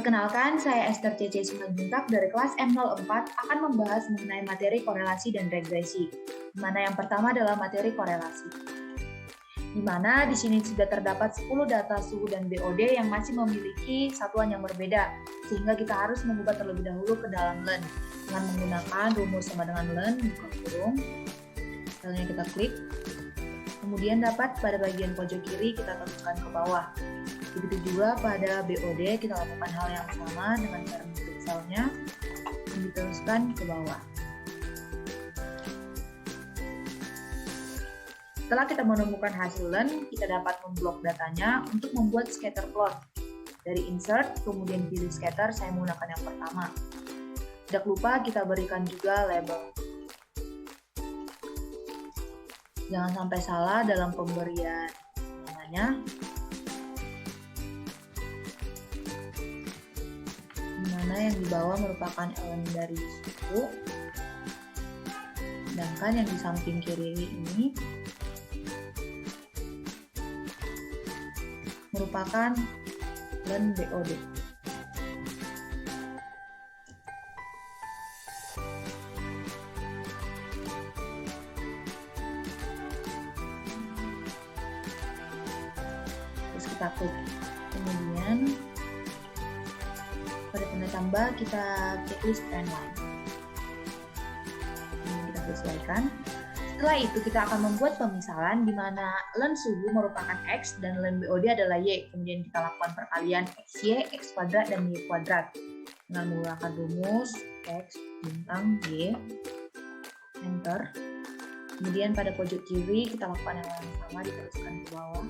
Perkenalkan, saya Esther C.C. Simanjuntak dari kelas M04 akan membahas mengenai materi korelasi dan regresi. Di mana yang pertama adalah materi korelasi. Di mana di sini sudah terdapat 10 data suhu dan BOD yang masih memiliki satuan yang berbeda, sehingga kita harus mengubah terlebih dahulu ke dalam LEN dengan menggunakan rumus sama dengan LEN, buka kurung, misalnya kita klik, kemudian dapat pada bagian pojok kiri kita teruskan ke bawah. Begitu juga pada BOD, kita lakukan hal yang sama dengan cara mengklik selnya dan diteruskan ke bawah. Setelah kita menemukan hasil LEN, kita dapat memblok datanya untuk membuat scatter plot. Dari insert, kemudian pilih scatter, saya menggunakan yang pertama. Tidak lupa kita berikan juga label. Jangan sampai salah dalam pemberian namanya. Dimana yang di bawah merupakan elemen dari suhu, sedangkan yang di samping kiri ini merupakan LEN BOD. Terus kita klik, kemudian pada tanda tambah kita checklist trendline. Ini kita sesuaikan. Setelah itu kita akan membuat pemisalan di mana LEN suhu merupakan X dan LEN BOD adalah Y. Kemudian kita lakukan perkalian XY, X kuadrat, dan Y kuadrat dengan menggunakan rumus X bintang Y, enter. Kemudian pada pojok kiri kita lakukan yang sama, diteruskan ke bawah.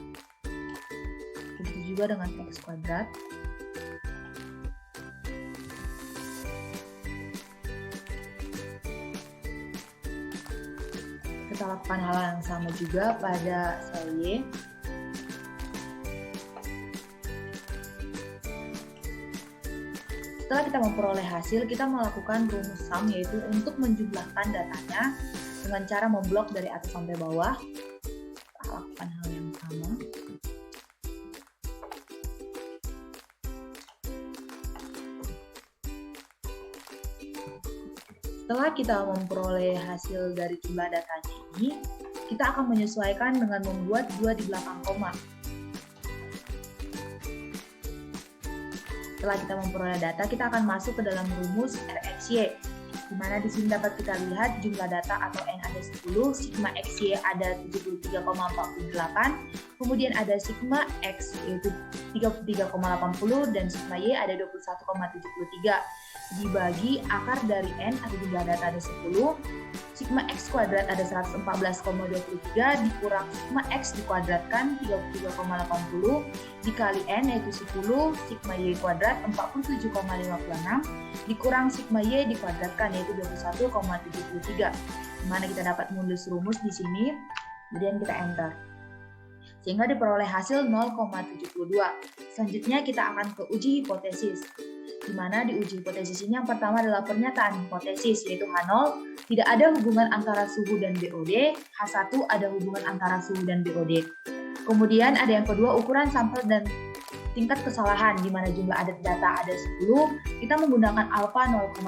Begitu juga dengan X kuadrat. Kita lakukan hal yang sama juga pada sel Y. Setelah kita memperoleh hasil, kita melakukan rumus sum, yaitu untuk menjumlahkan datanya dengan cara memblok dari atas sampai bawah. Kita lakukan hal yang sama. Setelah kita memperoleh hasil dari jumlah datanya ini, kita akan menyesuaikan dengan membuat 2 di belakang koma. Setelah kita memperoleh data, kita akan masuk ke dalam rumus RxY, di mana di sini dapat kita lihat jumlah data atau N ada 10, sigma XY ada 73,48, kemudian ada sigma X yaitu 33,80 dan sigma Y ada 21,73. Dibagi akar dari N atau jumlah data ada 10, sigma X kuadrat ada 114,23 dikurang sigma X dikuadratkan 33,80 dikali N yaitu 10, sigma Y kuadrat 47,56 dikurang sigma Y dikuadratkan yaitu 21,73. Dimana kita dapat menulis rumus di sini, kemudian kita enter. Sehingga diperoleh hasil 0,72. Selanjutnya kita akan ke uji hipotesis. Di mana di uji hipotesis ini yang pertama adalah pernyataan hipotesis, yaitu H0 tidak ada hubungan antara suhu dan BOD, H1 ada hubungan antara suhu dan BOD. Kemudian ada yang kedua ukuran sampel dan tingkat kesalahan, di mana jumlah adat data ada 10, kita menggunakan alpha 0,05.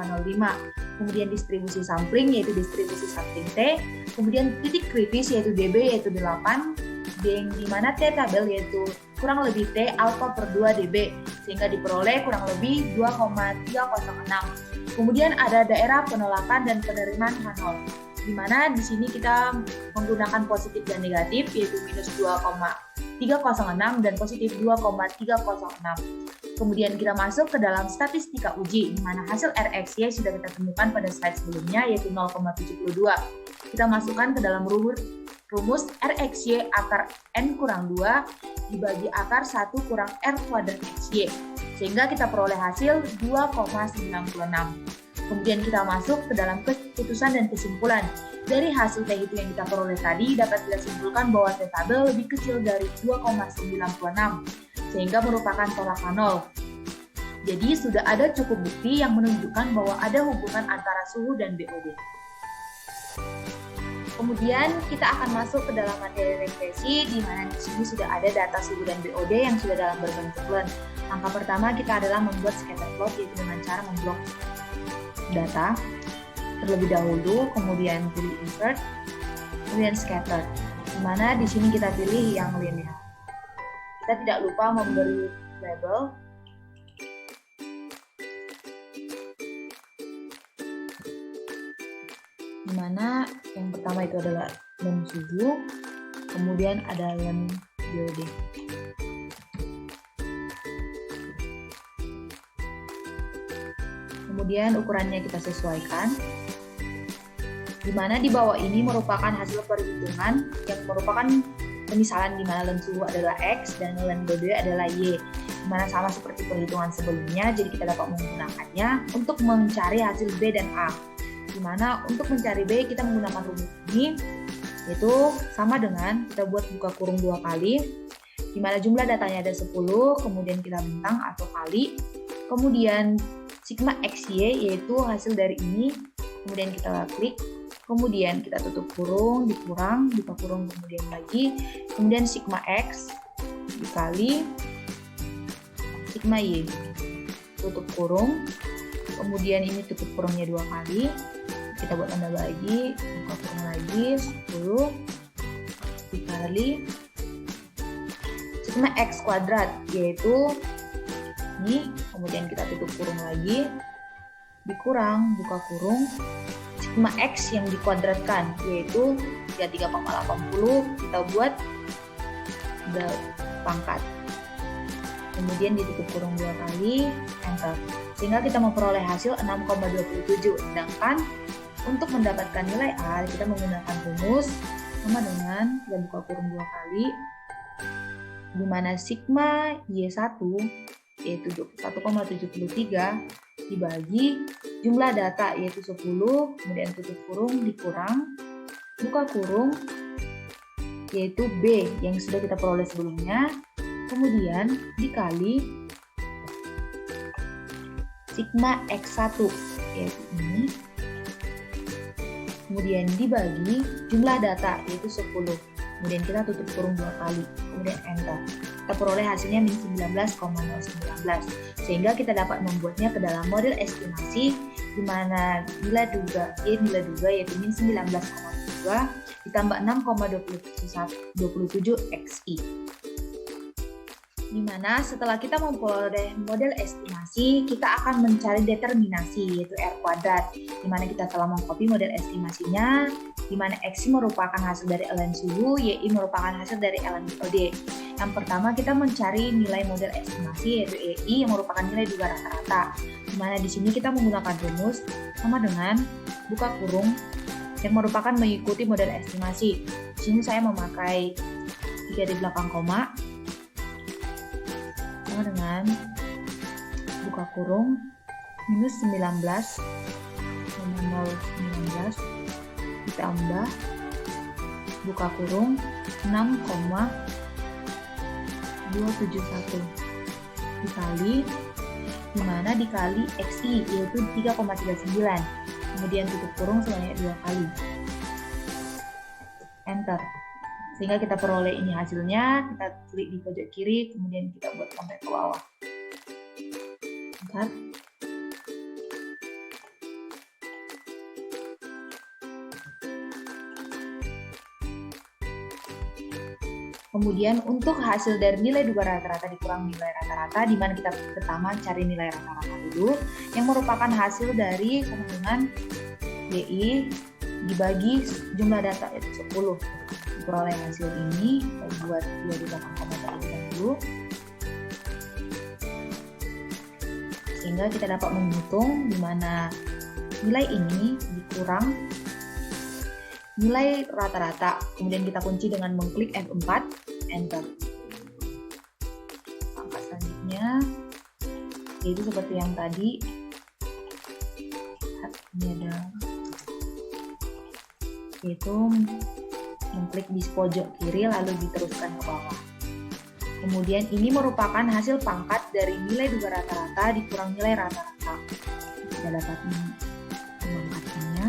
Kemudian distribusi sampling yaitu distribusi sampling T, kemudian titik kritis yaitu DB yaitu 8, di mana T tabel yaitu kurang lebih T alpha per 2 dB, sehingga diperoleh kurang lebih 2,306. Kemudian ada daerah penolakan dan penerimaan H0, di mana di sini kita menggunakan positif dan negatif yaitu minus 2,306 dan positif 2,306. Kemudian kita masuk ke dalam statistika uji, di mana hasil RxY sudah kita temukan pada slide sebelumnya yaitu 0,72. Kita masukkan ke dalam rumus RxY akar N kurang 2 dibagi akar 1 kurang R kuadrat XY, sehingga kita peroleh hasil 2,96. Kemudian kita masuk ke dalam keputusan dan kesimpulan. Dari hasil T itu yang kita peroleh tadi, dapat kita simpulkan bahwa T tabel lebih kecil dari 2,96, sehingga merupakan tolak H0. Jadi sudah ada cukup bukti yang menunjukkan bahwa ada hubungan antara suhu dan BOD. Kemudian kita akan masuk ke dalam materi regresi, di mana di sini sudah ada data suhu dan BOD yang sudah dalam berbentuk len. Langkah pertama kita adalah membuat scatter plot, yaitu dengan cara memblok data terlebih dahulu, kemudian pilih insert, kemudian scatter. Di mana di sini kita pilih yang linear. Kita tidak lupa memberi label. Di mana yang pertama itu adalah len suhu, kemudian ada len BOD. Kemudian ukurannya kita sesuaikan, di mana di bawah ini merupakan hasil perhitungan yang merupakan pemisalan, di mana len suhu adalah X dan len BOD adalah Y, di mana sama seperti perhitungan sebelumnya, jadi kita dapat menggunakannya untuk mencari hasil B dan A. Di mana untuk mencari B kita menggunakan rumus ini, yaitu sama dengan kita buat buka kurung 2 kali, di mana jumlah datanya ada 10, kemudian kita bintang atau kali, kemudian sigma XY yaitu hasil dari ini, kemudian kita klik, kemudian kita tutup kurung, dikurang, buka kurung kemudian lagi, kemudian sigma X dikali sigma Y, tutup kurung, kemudian ini tutup kurungnya 2 kali, kita buat tanda bagi, buka kurung lagi, 10 dikali sigma X kuadrat, yaitu ini, kemudian kita tutup kurung lagi, dikurang, buka kurung, sigma X yang dikuadratkan, yaitu 33,80, kita buat pangkat. Kemudian ditutup kurung 2 kali, enter. Sehingga kita memperoleh hasil 6,27. Sedangkan untuk mendapatkan nilai A, kita menggunakan rumus sama dengan kita buka kurung 2 kali, di mana sigma Y1 yaitu 1,73 dibagi jumlah data yaitu 10, kemudian tutup kurung, dikurang, buka kurung, yaitu B yang sudah kita peroleh sebelumnya, kemudian dikali sigma X1 yaitu ini, kemudian dibagi jumlah data yaitu 10, kemudian kita tutup kurung 2 kali, kemudian enter. Kita peroleh hasilnya min 19,019, sehingga kita dapat membuatnya ke dalam model estimasi, di mana nilai duga yaitu min 19,2 ditambah 6,27 XI. Di mana setelah kita memperoleh model estimasi, kita akan mencari determinasi yaitu R kuadrat, di mana kita telah mengcopy model estimasinya, di mana Xi merupakan hasil dari ln suhu, Y merupakan hasil dari ln BOD. Yang pertama kita mencari nilai model estimasi yaitu EI yang merupakan nilai duga rata-rata, di mana di sini kita menggunakan rumus sama dengan buka kurung yang merupakan mengikuti model estimasi. Di sini saya memakai 3 di belakang koma, sama dengan buka kurung minus 19 ditambah buka kurung 6,271 dikali, dimana dikali XI yaitu 3,39, kemudian tutup kurung sebanyak 2 kali, enter. Sehingga kita peroleh ini hasilnya, kita klik di pojok kiri, kemudian kita buat sampai ke bawah. Bentar. Kemudian untuk hasil dari nilai duga rata-rata dikurang nilai rata-rata, di mana kita pertama cari nilai rata-rata dulu, yang merupakan hasil dari sama dengan YI dibagi jumlah data itu 10. Peroleh hasil ini, kita buat 2 di belakang koma terlebih dahulu, sehingga kita dapat menghitung di mana nilai ini dikurang nilai rata-rata, kemudian kita kunci dengan mengklik F4, enter. Langkah selanjutnya yaitu seperti yang tadi, ini ada yaitu mengklik di pojok kiri lalu diteruskan ke bawah. Kemudian ini merupakan hasil pangkat dari nilai duga rata-rata dikurang nilai rata-rata. Kita dapat mengangkatnya.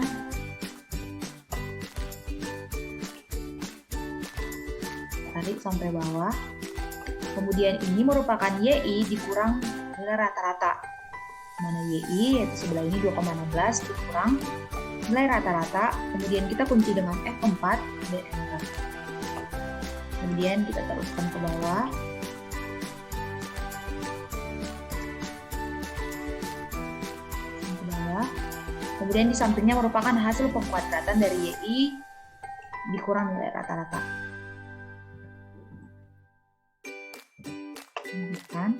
tarik sampai bawah. Kemudian ini merupakan YI dikurang nilai rata-rata. Mana YI, yaitu sebelah ini 2,16 dikurang nilai rata-rata. Kemudian kita kunci dengan F4 dan Enter. Kemudian kita teruskan ke bawah. Kemudian di sampingnya merupakan hasil pengkuadratan dari YI dikurang nilai rata-rata. Lanjutkan.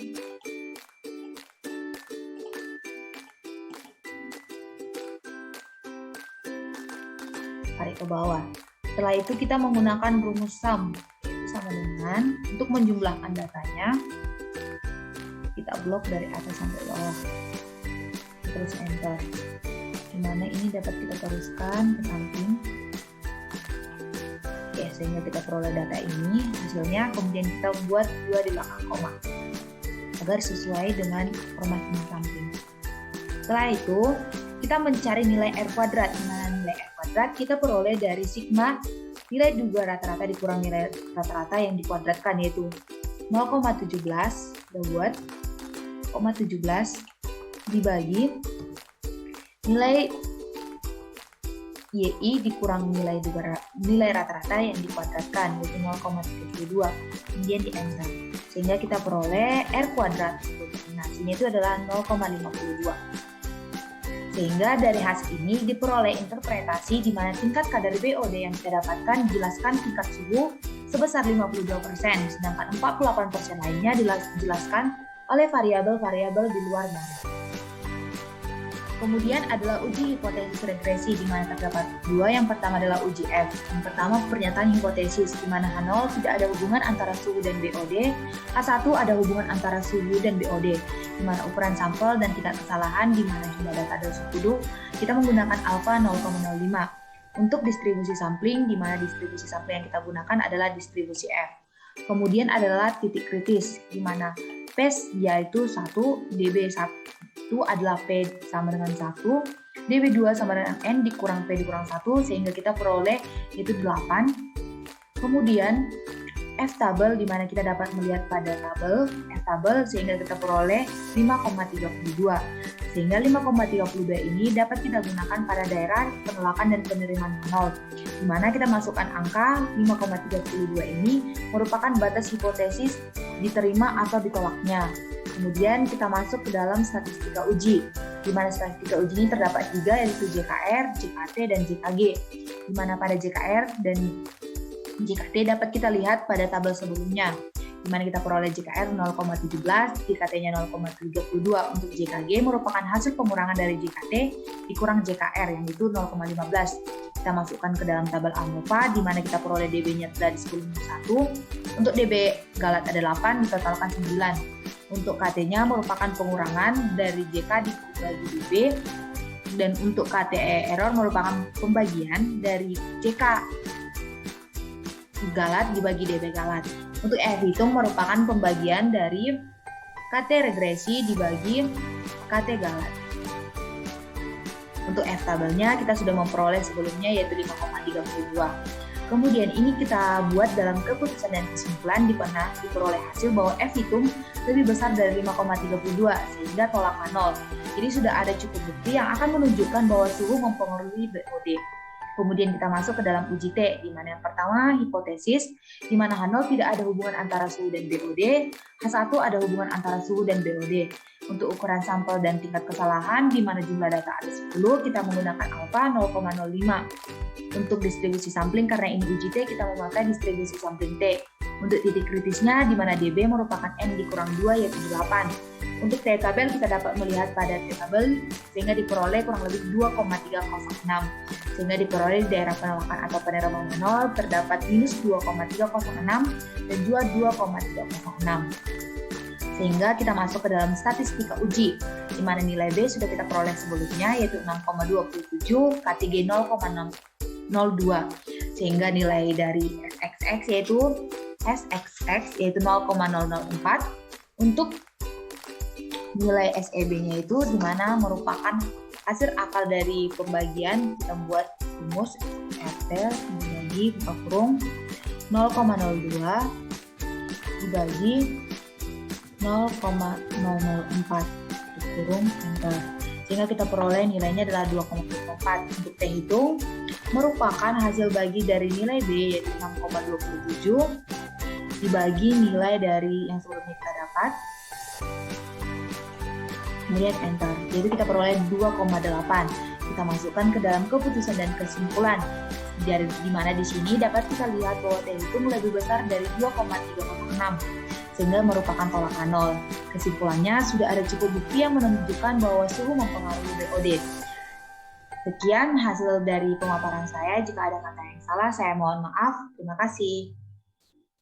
Tarik ke bawah. Setelah itu kita menggunakan rumus sum, yaitu sama dengan untuk menjumlahkan datanya, kita blok dari atas sampai bawah. Terus enter. Dimana ini dapat kita teruskan ke samping. Oke, sehingga kita peroleh data ini, hasilnya kemudian kita buat 2 di belakang koma agar sesuai dengan format ini samping. Setelah itu, kita mencari nilai R kuadrat. Nah, nilai R kuadrat kita peroleh dari sigma nilai duga rata-rata dikurang nilai rata-rata yang dikuadratkan, yaitu 0,17 kita buat 0,17 dibagi nilai YI dikurang nilai rata-rata yang dikuadratkan, yaitu 0,32. Kemudian di enter. Sehingga kita peroleh R kuadrat. Kombinasinya itu adalah 0,52. Sehingga dari hasil ini diperoleh interpretasi di mana tingkat kadar BOD yang kita dapatkan dijelaskan tingkat suhu sebesar 52%, sedangkan 48% lainnya dijelaskan oleh variabel-variabel di luar nama. Kemudian adalah uji hipotesis regresi, di mana terdapat dua. Yang pertama adalah uji F. Yang pertama pernyataan hipotesis, di mana H0 tidak ada hubungan antara suhu dan BOD, H1 ada hubungan antara suhu dan BOD, di mana ukuran sampel dan tingkat kesalahan, di mana jumlah data ada 10, kita menggunakan alfa 0,05. Untuk distribusi sampling, di mana distribusi sampling yang kita gunakan adalah distribusi F. Kemudian adalah titik kritis, di mana P yaitu 1, DB1 adalah P sama dengan 1, DB2 sama dengan N dikurang P dikurang 1, sehingga kita peroleh itu 8. Kemudian F tabel, di mana kita dapat melihat pada tabel F tabel, sehingga kita peroleh 5,32. Sehingga 5,32 ini dapat kita gunakan pada daerah penolakan dan penerimaan nol, di mana kita masukkan angka 5,32 ini merupakan batas hipotesis diterima atau ditolaknya. Kemudian kita masuk ke dalam statistika uji, di mana statistika uji ini terdapat 3, yaitu JKR, JKT, dan JKG. Di mana pada JKR dan JKT dapat kita lihat pada tabel sebelumnya, di mana kita peroleh JKR 0,17, JKT-nya 0,32. Untuk JKG merupakan hasil pengurangan dari JKT dikurang JKR, yang itu 0,15. Kita masukkan ke dalam tabel ANOVA, di mana kita peroleh DB-nya dari 10-1. Untuk DB galat ada 8, ditotalkan 9. Untuk KT-nya merupakan pengurangan dari JK dibagi DB, dan untuk KTE error merupakan pembagian dari JK galat dibagi DB galat. Untuk F hitung merupakan pembagian dari KT regresi dibagi KT galat. Untuk F tabelnya kita sudah memperoleh sebelumnya, yaitu 5,32. Kemudian ini kita buat dalam keputusan dan kesimpulan, di mana diperoleh hasil bahwa F hitung lebih besar dari 5,32 sehingga tolak 0. Jadi sudah ada cukup bukti yang akan menunjukkan bahwa suhu mempengaruhi BOD. Kemudian kita masuk ke dalam uji T, di mana yang pertama hipotesis, di mana H0 tidak ada hubungan antara suhu dan BOD, H1 ada hubungan antara suhu dan BOD. Untuk ukuran sampel dan tingkat kesalahan, di mana jumlah data ada 10, kita menggunakan alfa 0,05. Untuk distribusi sampling, karena ini uji T, kita memakai distribusi sampling T. Untuk titik kritisnya, di mana DB merupakan N dikurang 2, yaitu 8. Untuk T tabel kita dapat melihat pada T tabel, sehingga diperoleh kurang lebih 2,306. Sehingga diperoleh di daerah penolakan atau penerimaan 0 terdapat minus 2,306 dan juga 2,306. Sehingga kita masuk ke dalam statistika uji, di mana nilai B sudah kita peroleh sebelumnya, yaitu 6,27, KTG 0,02. Sehingga nilai dari SXX yaitu 0,004. Untuk nilai SEB-nya itu di mana merupakan hasil akal dari pembagian. Kita buat rumus RT dibagi buka kurung 0,02 dibagi 0,004 kurung enter. Sehingga kita peroleh nilainya adalah 2,4. Untuk T hitung merupakan hasil bagi dari nilai B yaitu 6,27 dibagi nilai dari yang sebelumnya kita dapat. Kemudian enter. Jadi kita peroleh 2,8. Kita masukkan ke dalam keputusan dan kesimpulan. Di mana di sini dapat kita lihat bahwa T itu lebih besar dari 2,306 sehingga merupakan tolakan 0. Kesimpulannya sudah ada cukup bukti yang menunjukkan bahwa suhu mempengaruhi BOD. Sekian hasil dari pemaparan saya. Jika ada kata yang salah, saya mohon maaf. Terima kasih.